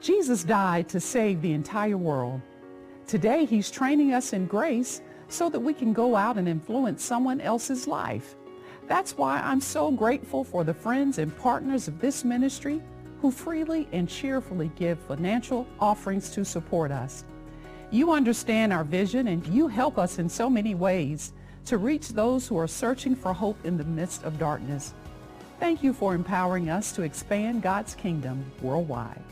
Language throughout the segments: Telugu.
Jesus died to save the entire world. Today, he's training us in grace so that we can go out and influence someone else's life. That's why I'm so grateful for the friends and partners of this ministry who freely and cheerfully give financial offerings to support us. You understand our vision and you help us in so many ways to reach those who are searching for hope in the midst of darkness. Thank you for empowering us to expand God's kingdom worldwide.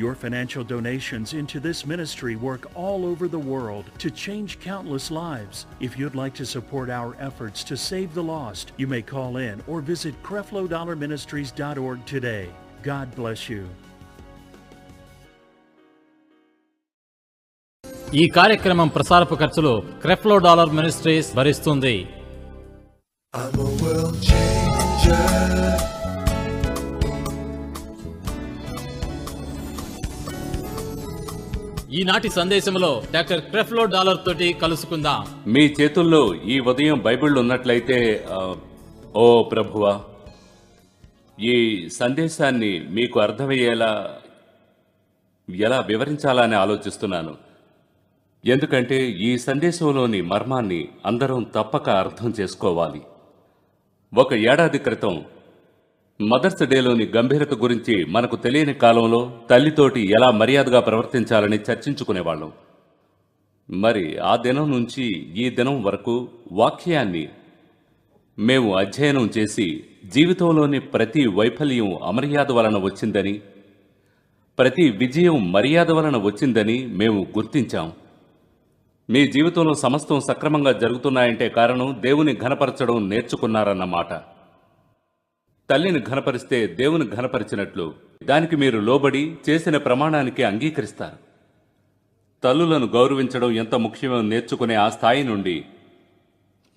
Your financial donations into this ministry work all over the world to change countless lives. If you'd like to support our efforts to save the lost, you may call in or visit creflodollarministries.org today. God bless you. ఈ కార్యక్రమం ప్రసారపు ఖర్చులు క్రెఫ్లో డాలర్ మినిస్ట్రీస్ భరిస్తుంది. I'm a world changer. ఈనాటి సందేశంలో డాక్టర్ క్రెఫ్లో డాలర్ తోటి కలుసుకుందాం. మీ చేతుల్లో ఈ ఉదయం బైబిల్ ఉన్నట్లయితే ఓ ప్రభువా, ఈ సందేశాన్ని మీకు అర్థమయ్యేలా ఎలా వివరించాలని ఆలోచిస్తున్నాను. ఎందుకంటే ఈ సందేశంలోని మర్మాన్ని అందరం తప్పక అర్థం చేసుకోవాలి. ఒక ఏడాది క్రితం మదర్స్ డేలోని గంభీరత గురించి మనకు తెలియని కాలంలో తల్లితోటి ఎలా మర్యాదగా ప్రవర్తించాలని చర్చించుకునేవాళ్ళం. మరి ఆ దినం నుంచి ఈ దినం వరకు వాక్యాన్ని మేము అధ్యయనం చేసి జీవితంలోని ప్రతి వైఫల్యం అమర్యాద వలన వచ్చిందని, ప్రతి విజయం మర్యాద వలన వచ్చిందని మేము గుర్తించాం. మీ జీవితంలో సమస్తం సక్రమంగా జరుగుతున్నాయంటే కారణం దేవుని ఘనపరచడం నేర్చుకున్నారన్నమాట. తల్లిని ఘనపరిస్తే దేవుని ఘనపరిచినట్లు దానికి మీరు లోబడి చేసిన ప్రమాణానికి అంగీకరిస్తారు. తల్లులను గౌరవించడం ఎంత ముఖ్యమో నేర్చుకునే ఆ స్థాయి నుండి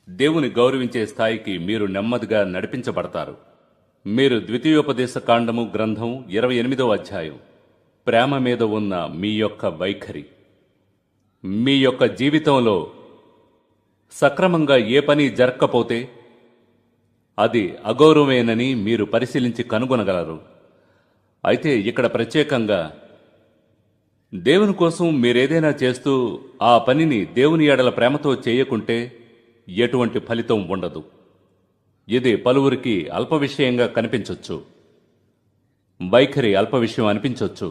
దేవుని గౌరవించే స్థాయికి మీరు నెమ్మదిగా నడిపించబడతారు. మీరు ద్వితీయోపదేశ కాండము గ్రంథం 28వ అధ్యాయం ప్రేమ మీద ఉన్న మీ యొక్క వైఖరి, మీ యొక్క జీవితంలో సక్రమంగా ఏ పని జరగకపోతే అది అగౌరవమేనని మీరు పరిశీలించి కనుగొనగలరు. అయితే ఇక్కడ ప్రత్యేకంగా దేవుని కోసం మీరేదైనా చేస్తూ ఆ పనిని దేవుని ఎడల ప్రేమతో చేయకుంటే ఎటువంటి ఫలితం ఉండదు. ఇది పలువురికి అల్ప విషయంగా కనిపించొచ్చు, వైఖరి అల్ప విషయం అనిపించొచ్చు.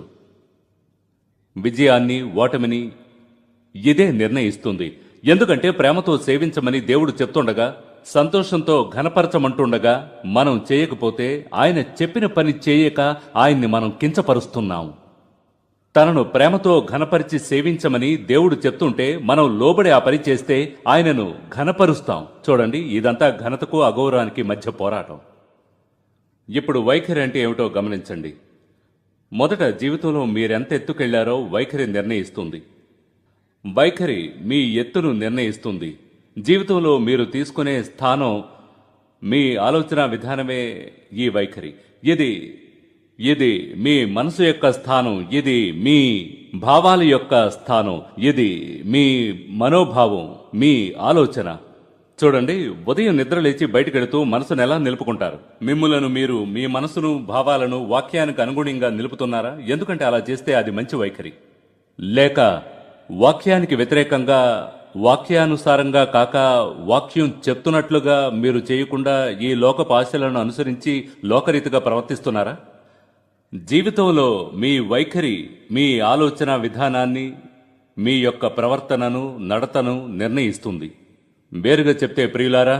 విజయాన్ని ఓటమిని ఇదే నిర్ణయిస్తుంది. ఎందుకంటే ప్రేమతో సేవించమని దేవుడు చెప్తుండగా, సంతోషంతో ఘనపరచమంటుండగా మనం చేయకపోతే ఆయన చెప్పిన పని చేయక ఆయన్ని మనం కించపరుస్తున్నాం. తనను ప్రేమతో ఘనపరిచి సేవించమని దేవుడు చెప్తుంటే మనం లోబడి ఆ పని చేస్తే ఆయనను ఘనపరుస్తాం. చూడండి, ఇదంతా ఘనతకు అగౌరవానికి మధ్య పోరాటం. ఇప్పుడు వైఖరి అంటే ఏమిటో గమనించండి. మొదట జీవితంలో మీరెంత ఎత్తుకెళ్లారో వైఖరి నిర్ణయిస్తుంది. వైఖరి మీ ఎత్తును నిర్ణయిస్తుంది. జీవితంలో మీరు తీసుకునే స్థానం, మీ ఆలోచన విధానమే ఈ వైఖరి. ఇది మీ మనసు యొక్క స్థానం, ఇది మీ భావాల యొక్క స్థానం, ఇది మీ మనోభావం, మీ ఆలోచన. చూడండి, ఉదయం నిద్ర లేచి బయటకెడుతూ మనసును ఎలా నిలుపుకుంటారు? మిమ్ములను మీరు మీ మనసును, భావాలను వాక్యానికి అనుగుణంగా నిలుపుతున్నారా? ఎందుకంటే అలా చేస్తే అది మంచి వైఖరి. లేక వాక్యానికి వ్యతిరేకంగా, వాక్యానుసారంగా కాక వాక్యం చెప్తున్నట్లుగా మీరు చేయకుండా ఈ లోకపు ఆశలను అనుసరించి లోకరీతిగా ప్రవర్తిస్తున్నారా? జీవితంలో మీ వైఖరి మీ ఆలోచన విధానాన్ని, మీ యొక్క ప్రవర్తనను, నడతను నిర్ణయిస్తుంది. వేరుగా చెప్తే ప్రియులారా,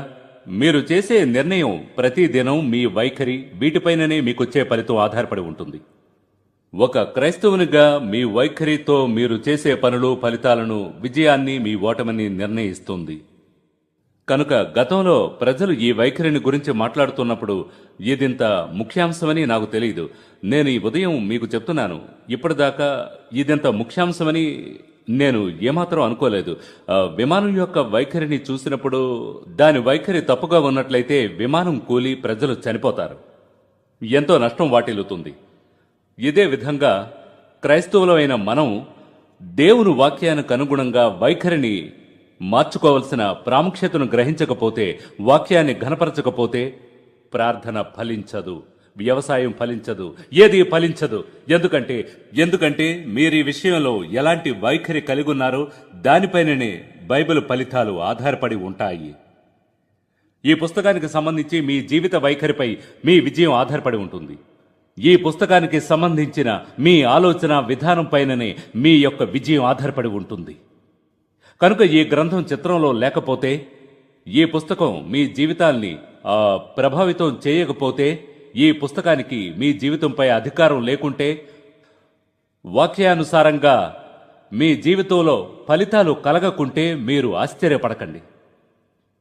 మీరు చేసే నిర్ణయం ప్రతిదినం మీ వైఖరి, వీటిపైననే మీకొచ్చే ఫలితం ఆధారపడి ఉంటుంది. ఒక క్రైస్తవునిగా మీ వైఖరితో మీరు చేసే పనులు, ఫలితాలను, విజయాన్ని, మీ ఓటమిని నిర్ణయిస్తుంది. కనుక గతంలో ప్రజలు ఈ వైఖరిని గురించి మాట్లాడుతున్నప్పుడు ఇదింత ముఖ్యాంశమని నాకు తెలియదు. నేను ఈ ఉదయం మీకు చెప్తున్నాను, ఇప్పటిదాకా ఇదింత ముఖ్యాంశమని నేను ఏమాత్రం అనుకోలేదు. విమానం యొక్క వైఖరిని చూసినప్పుడు దాని వైఖరి తప్పుగా ఉన్నట్లయితే విమానం కూలి ప్రజలు చనిపోతారు, ఎంతో నష్టం వాటిల్లుతుంది. ఇదే విధంగా క్రైస్తవులమైన మనం దేవుని వాక్యానికి అనుగుణంగా వైఖరిని మార్చుకోవలసిన ప్రాముఖ్యతను గ్రహించకపోతే, వాక్యాన్ని ఘనపరచకపోతే ప్రార్థన ఫలించదు, వ్యవసాయం ఫలించదు, ఏది ఫలించదు. ఎందుకంటే మీరు ఈ విషయంలో ఎలాంటి వైఖరి కలిగి ఉన్నారో దానిపైననే బైబిల్ ఫలితాలు ఆధారపడి ఉంటాయి. ఈ పుస్తకానికి సంబంధించి మీ జీవిత వైఖరిపై మీ విజయం ఆధారపడి ఉంటుంది. ఈ పుస్తకానికి సంబంధించిన మీ ఆలోచన విధానం పైననే మీ యొక్క విజయం ఆధారపడి ఉంటుంది. కనుక ఈ గ్రంథం చిత్రంలో లేకపోతే, ఈ పుస్తకం మీ జీవితాల్ని ప్రభావితం చేయకపోతే, ఈ పుస్తకానికి మీ జీవితంపై అధికారం లేకుంటే, వాక్యానుసారంగా మీ జీవితంలో ఫలితాలు కలగకుంటే మీరు ఆశ్చర్యపడకండి.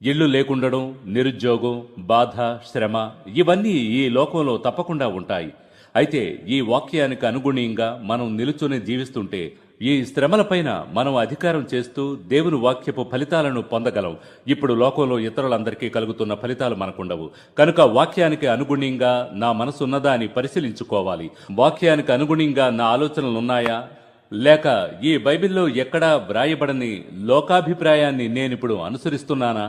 ఇళ్ళు లేకుండడం, నిరుద్యోగం, బాధ, శ్రమ ఇవన్నీ ఈ లోకంలో తప్పకుండా ఉంటాయి. అయితే ఈ వాక్యానికి అనుగుణంగా మనం నిలుచుని జీవిస్తుంటే ఈ శ్రమలపైన మనం అధికారం చేస్తూ దేవుని వాక్యపు ఫలితాలను పొందగలం. ఇప్పుడు లోకంలో ఇతరులందరికీ కలుగుతున్న ఫలితాలు మనకుండవు. కనుక వాక్యానికి అనుగుణంగా నా మనసు ఉన్నదా అని పరిశీలించుకోవాలి. వాక్యానికి అనుగుణంగా నా ఆలోచనలున్నాయా, లేక ఈ బైబిల్లో ఎక్కడా వ్రాయబడని లోకాభిప్రాయాన్ని నేనిప్పుడు అనుసరిస్తున్నానా?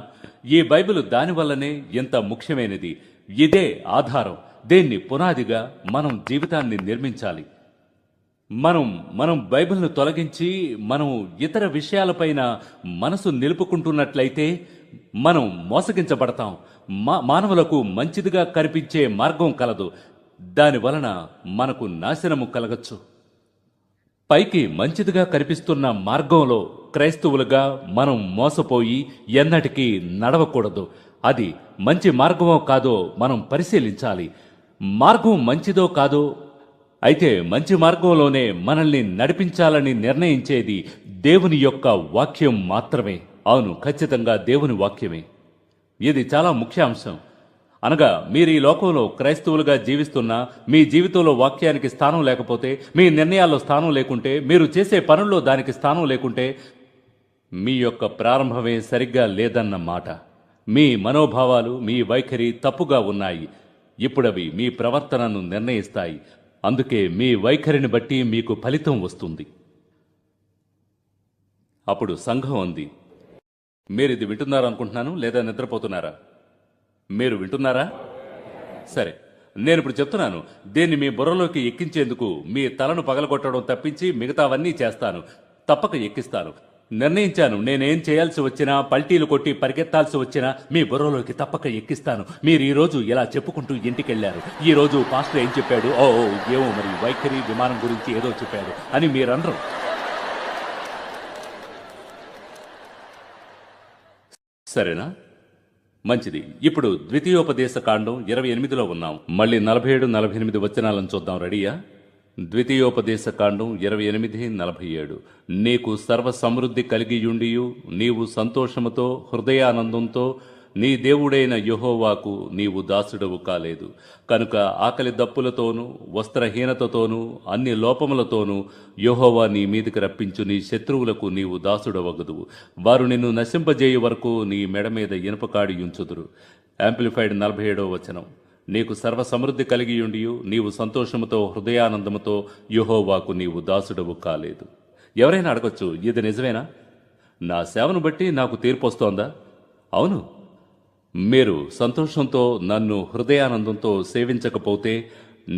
ఈ బైబిల్ దానివల్లనే ఎంత ముఖ్యమైనది. ఇదే ఆధారం. దీన్ని పునాదిగా మనం జీవితాన్ని నిర్మించాలి. మనం బైబిల్ను తొలగించి మనం ఇతర విషయాలపైన మనసు నిలుపుకుంటున్నట్లయితే మనం మోసగించబడతాం. మానవులకు మంచిదిగా కనిపించే మార్గం కలదు. దాని వలన మనకు నాశనము కలగచ్చు. పైకి మంచిదిగా కనిపిస్తున్న మార్గంలో క్రైస్తవులుగా మనం మోసపోయి ఎన్నటికీ నడవకూడదు. అది మంచి మార్గమో కాదో మనం పరిశీలించాలి. మార్గం మంచిదో కాదో, అయితే మంచి మార్గంలోనే మనల్ని నడిపించాలని నిర్ణయించేది దేవుని యొక్క వాక్యం మాత్రమే. అవును, ఖచ్చితంగా దేవుని వాక్యమే. ఇది చాలా ముఖ్య అంశం. అనగా మీరు ఈ లోకంలో క్రైస్తవులుగా జీవిస్తున్నా మీ జీవితంలో వాక్యానికి స్థానం లేకపోతే, మీ నిర్ణయాల్లో స్థానం లేకుంటే, మీరు చేసే పనుల్లో దానికి స్థానం లేకుంటే మీ యొక్క ప్రారంభమే సరిగ్గా లేదన్న మాట. మీ మనోభావాలు, మీ వైఖరి తప్పుగా ఉన్నాయి. ఇప్పుడవి మీ ప్రవర్తనను నిర్ణయిస్తాయి. అందుకే మీ వైఖరిని బట్టి మీకు ఫలితం వస్తుంది. అప్పుడు సంఘం ఉంది. మీరు ఇది వింటున్నారనుకుంటున్నాను, లేదా నిద్రపోతున్నారా? మీరు వింటున్నారా? సరే, నేను ఇప్పుడు చెప్తున్నాను. దీన్ని మీ బుర్రలోకి ఎక్కించేందుకు మీ తలను పగలగొట్టడం తప్పించి మిగతావన్నీ చేస్తాను. తప్పక ఎక్కిస్తాను. నిర్ణయించాను. నేనేం చేయాల్సి వచ్చినా, పల్టీలు కొట్టి పరిగెత్తాల్సి వచ్చినా మీ బుర్రలోకి తప్పక ఎక్కిస్తాను. మీరు ఈ రోజు ఇలా చెప్పుకుంటూ ఇంటికెళ్లారు. ఈ రోజు పాస్టర్ ఏం చెప్పాడు, ఏమో మరి వైఖరి విమానం గురించి ఏదో చెప్పాడు అని మీరనరు. సరేనా? మంచిది. ఇప్పుడు ద్వితీయోపదేశ కాండం 28లో ఉన్నాం. మళ్ళీ 47, 48 వచనాలను చూద్దాం. రెడీయా? ద్వితీయోపదేశ కాండం 28:47. నీకు సర్వ సమృద్ధి కలిగియుండియు నీవు సంతోషముతో హృదయానందంతో నీ దేవుడైన యెహోవాకు నీవు దాసుడవు కాలేదు. కనుక ఆకలి దప్పులతోనూ వస్త్రహీనతతోనూ అన్ని లోపములతోనూ యెహోవా నీ మీదికి రప్పించు నీ శత్రువులకు నీవు దాసుడవగదువు. వారు నిన్ను నశింపజేయు వరకు నీ మెడ మీద ఇనుపకాడి ఉంచుదురు. యాంప్లిఫైడ్ 47వ వచనం. నీకు సర్వ సమృద్ధి కలిగియుండియు నీవు సంతోషముతో హృదయానందముతో యెహోవాకు నీవు దాసుడవు కాలేదు. ఎవరైనా అడగొచ్చు, ఇది నిజమేనా? నా సేవను బట్టి నాకు తీర్పు వస్తోందా? అవును. మీరు సంతోషంతో నన్ను హృదయానందంతో సేవించకపోతే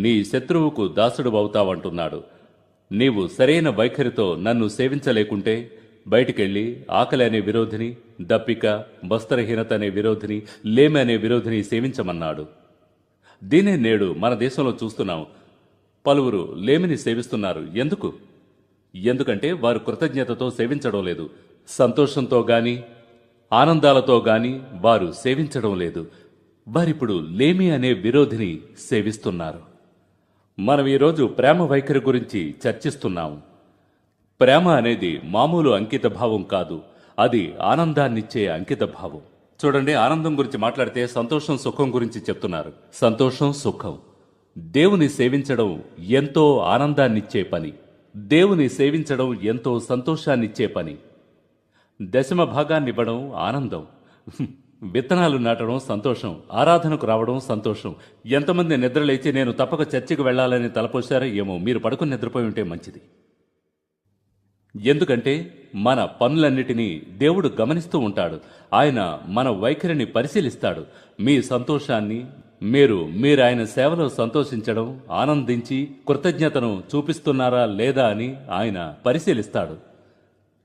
నీ శత్రువుకు దాసుడు అవుతావంటున్నాడు. నీవు సరైన వైఖరితో నన్ను సేవించలేకుంటే బయటికెళ్ళి ఆకలి అనే విరోధిని, దప్పిక, వస్త్రహీనత అనే విరోధిని, లేమి అనే విరోధిని సేవించమన్నాడు. దీనే నేడు మన దేశంలో చూస్తున్నాం. పలువురు లేమిని సేవిస్తున్నారు. ఎందుకంటే వారు కృతజ్ఞతతో సేవించడం లేదు. సంతోషంతో గాని ఆనందాలతో గాని వారు సేవించడం లేదు. వారిప్పుడు లేమి అనే విరోధిని సేవిస్తున్నారు. మనం ఈరోజు ప్రేమ వైఖరి గురించి చర్చిస్తున్నాము. ప్రేమ అనేది మామూలు అంకిత భావం కాదు, అది ఆనందాన్నిచ్చే అంకిత భావం. చూడండి, ఆనందం గురించి మాట్లాడితే సంతోషం, సుఖం గురించి చెప్తున్నారు. సంతోషం, సుఖం. దేవుని సేవించడం ఎంతో ఆనందాన్నిచ్చే పని. దేవుని సేవించడం ఎంతో సంతోషాన్నిచ్చే పని. దశమ భాగాన్నివ్వడం ఆనందం. విత్తనాలు నాటడం సంతోషం. ఆరాధనకు రావడం సంతోషం. ఎంతమంది నిద్రలేచి నేను తప్పక చర్చికి వెళ్లాలని తలపోశారో ఏమో. మీరు పడుకుని నిద్రపోయి ఉంటే మంచిది. ఎందుకంటే మన పనులన్నిటినీ దేవుడు గమనిస్తూ ఉంటాడు. ఆయన మన వైఖరిని పరిశీలిస్తాడు. మీ సంతోషాన్ని, మీరు ఆయన సేవలో సంతోషించడం, ఆనందించి కృతజ్ఞతను చూపిస్తున్నారా లేదా అని ఆయన పరిశీలిస్తాడు.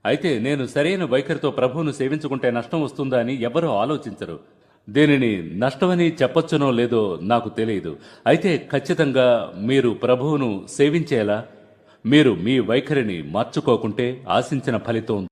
అయితే నేను సరైన వైఖరితో ప్రభువును సేవించుకుంటే నష్టం వస్తుందా అని ఎవరూ ఆలోచించరు. దీనిని నష్టమని చెప్పొచ్చునో లేదో నాకు తెలియదు. అయితే ఖచ్చితంగా మీరు ప్రభువును సేవించేలా మీరు మీ వైఖరిని మార్చుకోకుంటే ఆశించిన ఫలితం